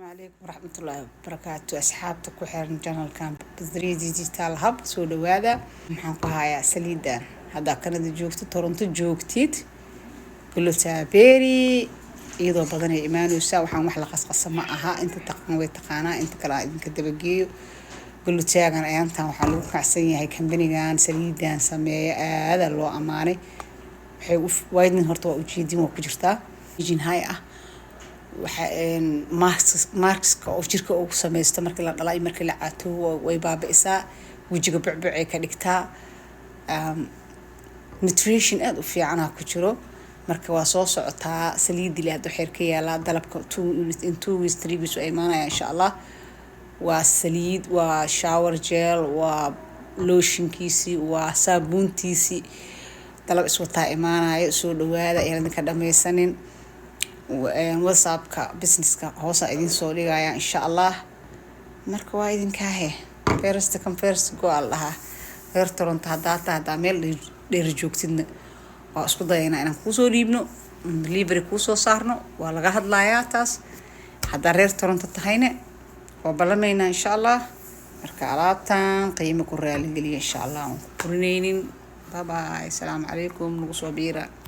عليكم ورحمة الله وبركاته. أصحابتك وحيرن جنرال كان بذري ديجيتال هاب سو هذا محنكو هايا سليدان هذا كندا جوجتي تورنتو جوجتيد كله تابيري iyadoo badan ay imaanaysaa waxaan wax la qasqasa ma aha inta taqan way taqaanaa inta kala idinka dabageeyo gulutaagan ayaantan waxaa lagu kacsan yahay kambanigan saliidan sameeya aada loo amaanay waxay waydin horta waa ujeedin waa ku jirtaa jin hay ah waxa marks oo jirka uu sameeysto markii la dhalay markii la caato way baabi'isaa wajiga bacbacay ka dhigtaa nutrition aad u fiican ah ku jiro marka waa soo socotaa saliid ilaa xeer ka yaala dalabka 2 weeks 3 weeks ay maanaya insha Allah waa saliid waa shower gel waa lotion kiisi waa saabuuntiisi dalab iswataa imaanaya soo dhawaada ee ka dhameysanin WhatsApp-ka business-ka hoosa idin soo dhigaya insha Allah marka waa idinka first go Allah heer Toronto hada meel dheer joogtidna waa isku dayayna inaan ku soo dhiibno delivery ku soo saarno waa laga hadlayaa taas hada reer Toronto tahayna waa balamayna insha Allah marka alaabtan qiimo ku raali geliyo insha Allah ku kurineynin bye bye assalamu alaykum nagu soo biira